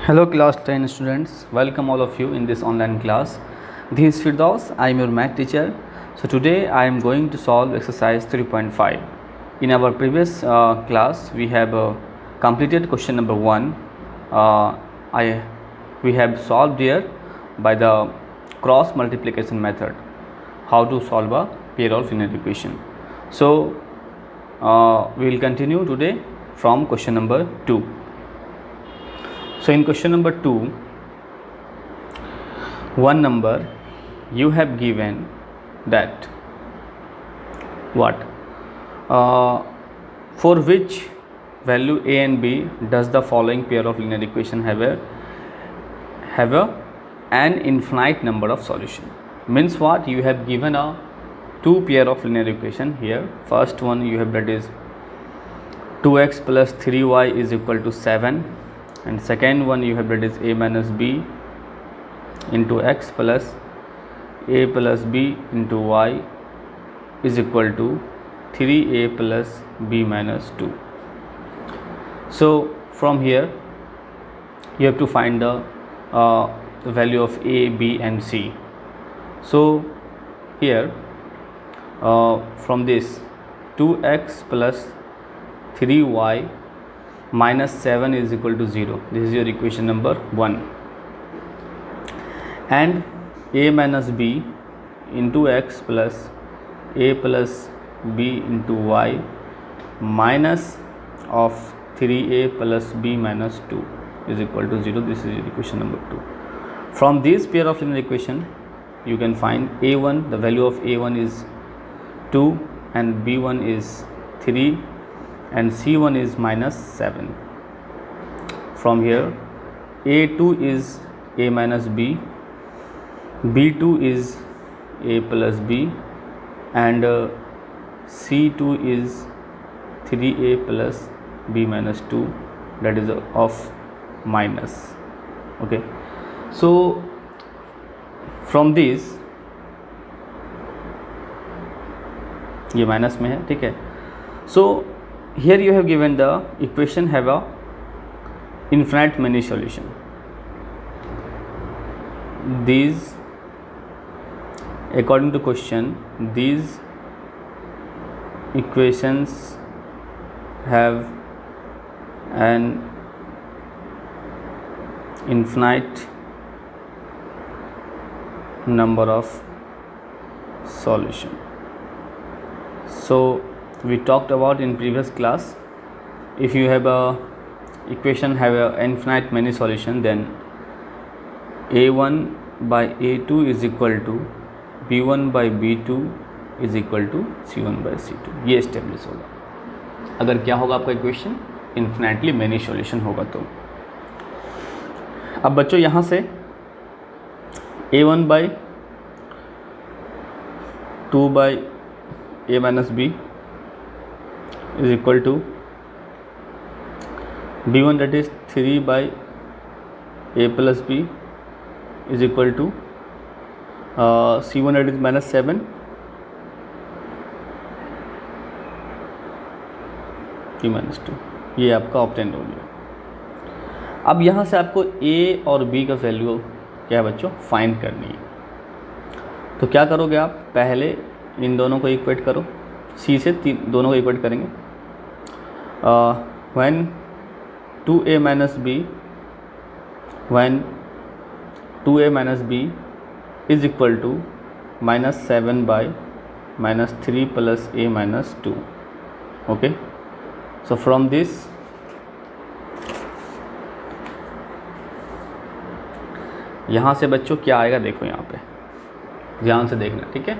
Hello class 10 students, welcome all of you in this online class. This is Firdaus, I am your math teacher. So today I am going to solve exercise 3.5. In our previous class we have completed question number 1. We have solved here by the cross multiplication method how to solve a pair of linear equation. So we will continue today from question number 2. So in question number 2, one number you have given that what for which value a and b does the following pair of linear equation have an infinite number of solution. Means what, you have given a two pair of linear equation here. First one you have, that is 2x plus 3y is equal to 7, and second one you have, that is a minus b into x plus a plus b into y is equal to 3a plus b minus 2. So from here you have to find the value of a, b and c. So here from this 2x plus 3y minus 7 is equal to 0. This is your equation number 1. And a minus b into x plus a plus b into y minus of 3a plus b minus 2 is equal to 0. This is your equation number 2. From this pair of linear equation you can find a1, the value of a1 is 2 and b1 is 3 and c1 is minus 7. From here a2 is a minus b, b2 is a plus b, and c2 is 3a plus b minus 2, that is of minus. Okay, so from this ये minus में है, ठीक है. So here you have given the equation have a infinite many solution. These, according to question, these equations have an infinite number of solution. So we talked about in previous class, if you have a equation have a infinite many solution, then a1 by a2 is equal to b1 by b2 is equal to c1 by c2. ये establish होगा अगर क्या होगा आपका equation infinitely many solution होगा. तो अब बच्चों यहाँ से a1 by 2 by a minus b is equal to b1, that is 3 by a plus b is equal to c1, that is minus 7, b minus 2. ये आपका ऑब्टेन हो गया. अब यहाँ से आपको a और b का वैल्यू क्या है बच्चों, फाइंड करनी है. तो क्या करोगे आप, पहले इन दोनों को इक्वेट करो, c से दोनों को इक्वेट करेंगे. when 2a minus b is equal to minus 7 by minus 3 plus a minus 2. Okay, so from this यहाँ से बच्चों क्या आएगा, देखो यहाँ पे ध्यान से देखना, ठीक है.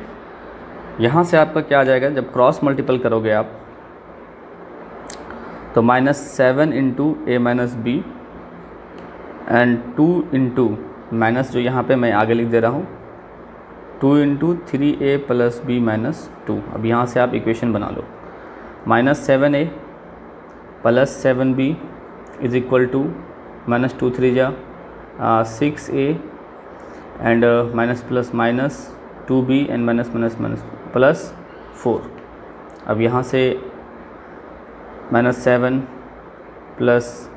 यहाँ से आपका क्या आ जाएगा, जब क्रॉस मल्टीपल करोगे आप तो minus 7 into a minus b and 2 into minus, जो यहाँ पे मैं आगे लिख दे रहा हूँ, 2 into 3a plus B minus 2. अब यहाँ से आप इक्वेशन बना लो, minus 7a plus 7b is equal to minus 2 3 जा 6a and minus plus minus 2b and minus minus minus plus 4. अब यहाँ से -7 +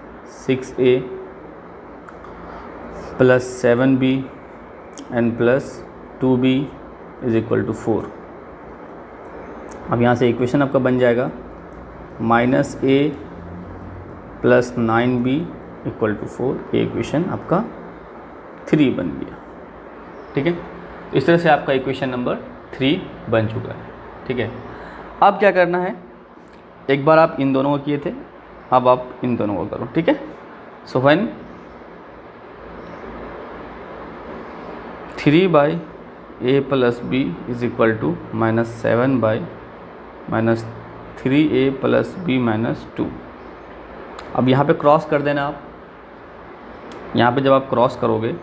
6a plus 7b and plus 2b is equal to 4। अब यहाँ से इक्वेशन आपका बन जाएगा -a plus 9b equal to 4। ये इक्वेशन आपका 3 बन गया। ठीक है, इस तरह से आपका इक्वेशन नंबर 3 बन चुका है। ठीक है, अब क्या करना है, एक बार आप इन दोनों को किए थे, अब आप इन दोनों को करो। ठीक है, so when 3/a plus b is equal to -7/-3a plus b minus 2। अब यहाँ पे क्रॉस कर देना आप। यहाँ पे जब आप क्रॉस करोगे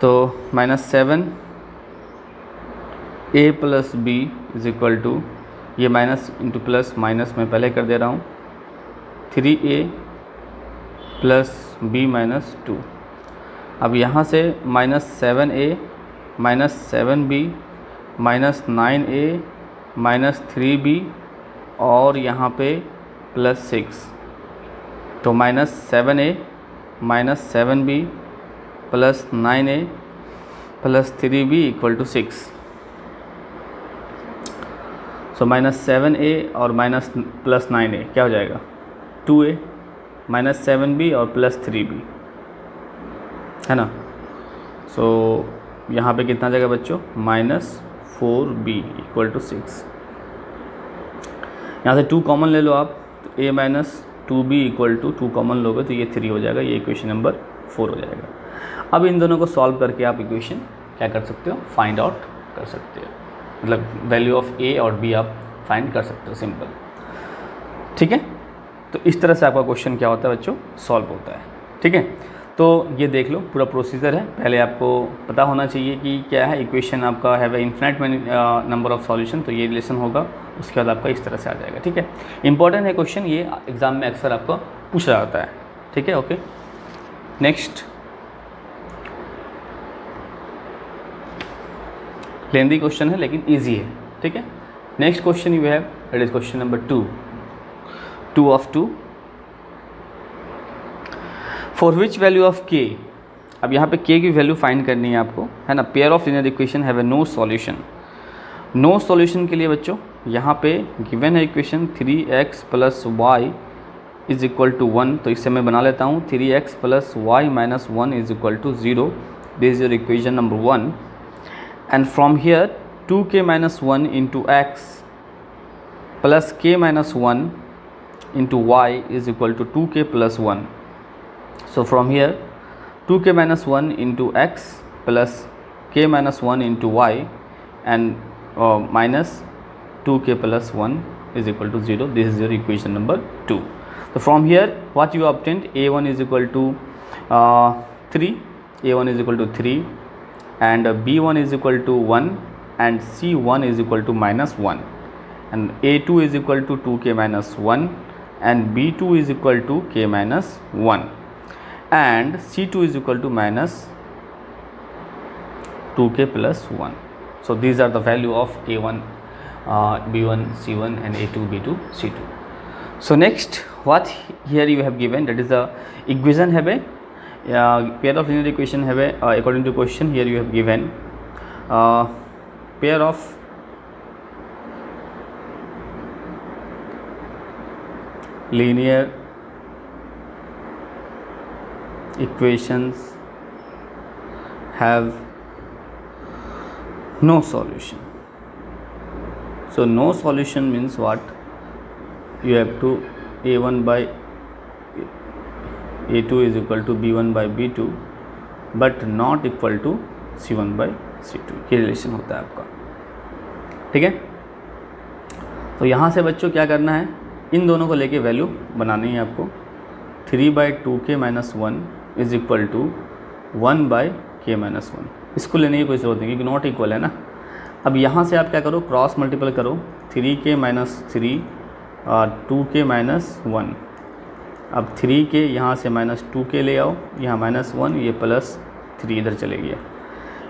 तो -7a plus b is equal to, ये माइनस इंटू प्लस माइनस मैं पहले कर दे रहा हूँ, 3a प्लस b माइनस 2। अब यहाँ से -7a -7b -9a -3b और यहाँ पे +6, तो -7a -7b +9a +3b equal to 6। So -7a और +9a क्या हो जाएगा, 2a -7b और +3b, है ना। सो यहाँ पे कितना जाएगा बच्चों, -4b इक्वल टू 6। यहाँ से 2 कॉमन ले लो आप, तो a minus 2b equal to 2 common लोगे तो ये 3 हो जाएगा, ये इक्वेशन नंबर 4 हो जाएगा। अब इन दोनों को सॉल्व करके आप इक्वेशन क्या कर सकते हो, फाइंड आउट कर सकते हो, मतलब वैल्यू ऑफ a और b आप फाइंड कर सकते हो, सिंपल। ठीक है, तो इस तरह से आपका क्वेश्चन क्या होता है बच्चों, सॉल्व होता है। ठीक है, तो ये देख लो, पूरा प्रोसीजर है। पहले आपको पता होना चाहिए कि क्या है इक्वेशन आपका have a infinite number of solution, तो ये रिलेशन होगा, उसके बाद आपका इस तरह से आ जाएगा। ठीक है, इंपॉर्टेंट है क्वेश्चन, ये एग्जाम में अक्सर आपको पूछा जाता है। ठीक है, ओके। नेक्स्ट, लेंदी क्वेश्चन है लेकिन ईजी है। ठीक है, next question you have, that is question number 2 of 2 for which value of k। अब यहाँ पे k की वैल्यू फाइंड करनी है आपको, है ना। Pair of linear equation have a no solution. No solution के लिए बच्चों यहाँ पे गिवन है equation 3x plus y is equal to 1, तो इससे मैं बना लेता हूँ 3x plus y minus 1 is equal to 0। This is your equation number 1। And from here 2k minus 1 into x plus k minus 1 into y is equal to 2k plus 1। So from here 2k minus 1 into x plus k minus 1 into y and minus 2k plus 1 is equal to 0. This is your equation number 2. So from here what you obtained, a1 is equal to 3, a1 is equal to 3 and b1 is equal to 1 and c1 is equal to minus 1 and a2 is equal to 2k minus 1 and b2 is equal to k minus 1 and C2 is equal to minus 2k plus 1. So these are the value of A1, B1, C1 and A2, B2, C2. So next what here you have given, that is the equation have a pair of linear equation have a according to question here you have given pair of linear equations have no solution. So no solution means what, you have to a1 by a2 is equal to b1 by b2 but not equal to c1 by c2, ये relation होता है आपका। ठीक है, तो यहाँ से बच्चों क्या करना है, इन दोनों को लेके वैल्यू बनानी है आपको। 3/2k minus 1 is equal to 1/k minus 1, इसको लेने की कोई ज़रूरत नहीं क्योंकि नॉट इक्वल है ना। अब यहाँ से आप क्या करो, क्रॉस मल्टीपल करो, 3k माइनस 3 और 2k माइनस 1। अब 3k यहाँ से माइनस 2k ले आओ, यहाँ माइनस 1, ये प्लस 3 इधर चले गया।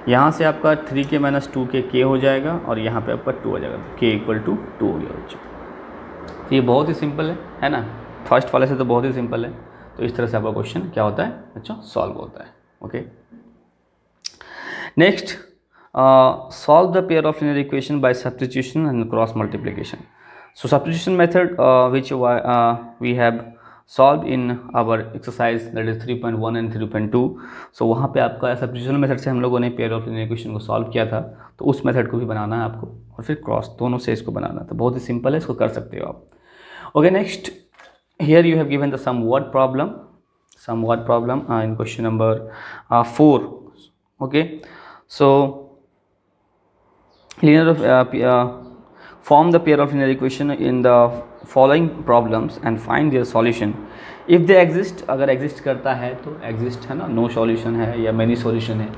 यहाँ से आपका 3k माइनस 2k k हो जाएगा और यहाँ पे आपका 2 हो जाएगा, तो k इक्वल टू 2 हो गया बच्चों। तो ये बहुत ही सिंपल है ना, फर्स्ट वाले से तो बहुत ही सिंपल है। तो इस तरह से आपका क्वेश्चन क्या होता है बच्चों, सॉल्व होता है। Okay. Next, solve the pair of linear equation by substitution and cross multiplication. So substitution method which we have solved in our exercise, that is 3.1 and 3.2. so वहाँ पे आपका सब्स्टिट्यूशन मेथड से हम लोगों ने पेयर ऑफ लिनियर इक्वेशन को solve किया था, तो उस मेथड को भी बनाना है आपको और फिर क्रॉस, दोनों से इसको बनाना, तो बहुत ही सिंपल है, इसको कर सकते हो आप. Okay, next, here you have given the some word problem in question number 4. Okay, so form the pair of linear equation in the following problems and find their solution if they exist. अगर exist करता है तो exist है ना, no solution है या many solution है,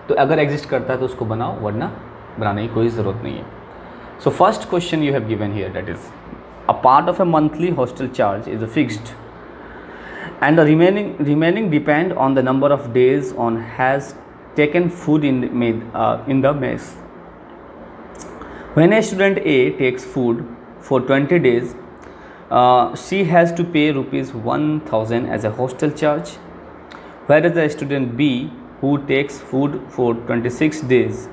तो अगर exist करता है तो उसको बनाओ, वरना बनाने की कोई ज़रूरत नहीं है. So first question you have given here, that is a part of a monthly hostel charge is fixed and the remaining depend on the number of days on has taken food in the mess. When a student A takes food for 20 days, she has to pay rupees 1000 as a hostel charge, whereas the student B, who takes food for 26 days,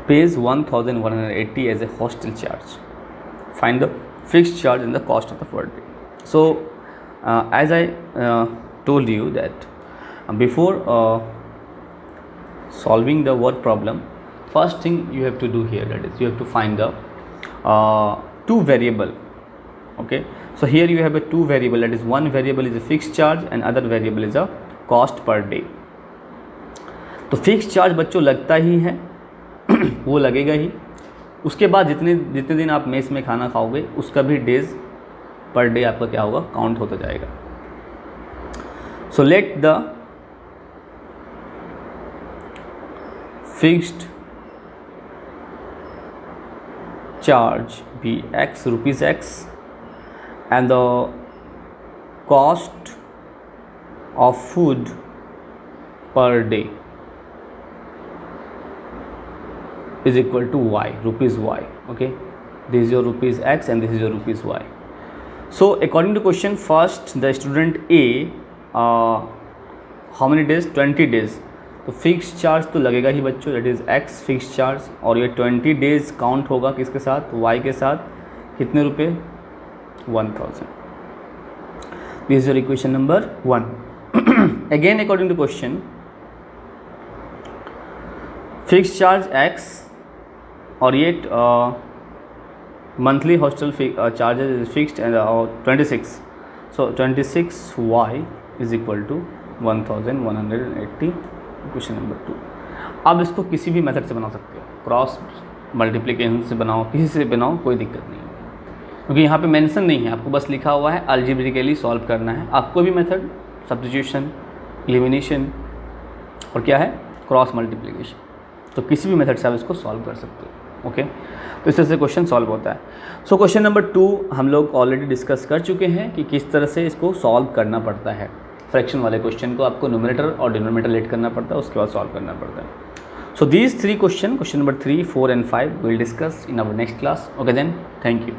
pays 1180 as a hostel charge. Find the fixed charge and the cost of the per day. So as I told you that before solving the word problem, first thing you have to do here, that is you have to find the two variable. Okay, so here you have a two variable, that is one variable is a fixed charge and other variable is a cost per day. तो fix charge बच्चों लगता ही है वो लगेगा ही, उसके बाद जितने दिन आप मेस में खाना खाओगे उसका भी डेज पर डे आपका क्या होगा, काउंट होता जाएगा. So let the fixed charge be x, rupees x, and the cost of food per day is equal to y, rupees y. Okay, this is your rupees x and this is your rupees y. So according to question, first the student A how many days, 20 days, तो fix charge तो लगेगा ही बच्चों, that is x fix charge, और ये 20 days count होगा किसके साथ, Y के साथ, कितने रुपए, 1000. This is your equation number 1. Again according to question, fix charge x और ये monthly hostel charges is fixed and 26, so 26 y is equal to 1180. Question number 2. अब इसको किसी भी मेथड से बना सकते हो, क्रॉस मल्टीप्लिकेशन से बनाओ, किसी से बनाओ, कोई दिक्कत नहीं है, क्योंकि यहाँ पे मेंशन नहीं है, आपको बस लिखा हुआ है अलजेब्रिकली सॉल्व करना है. आपको भी मेथड सब्स्टिट्यूशन, एलिमिनेशन और क्या है, क्रॉस मल्टीप्लिकेशन, तो किसी भी मेथड से आप इसको सॉल्व कर सकते हो. ओके, तो इस तरह से क्वेश्चन सॉल्व होता है. सो क्वेश्चन नंबर 2 हम लोग ऑलरेडी डिस्कस कर चुके हैं कि किस तरह से इसको सॉल्व करना पड़ता है. फ्रैक्शन वाले क्वेश्चन को आपको न्यूमरेटर और डिनोमिनेटर लेट करना पड़ता है, उसके बाद सॉल्व करना पड़ता है. So these 3 question number 3, 4 and 5 will discuss in our next class. Okay then, thank you.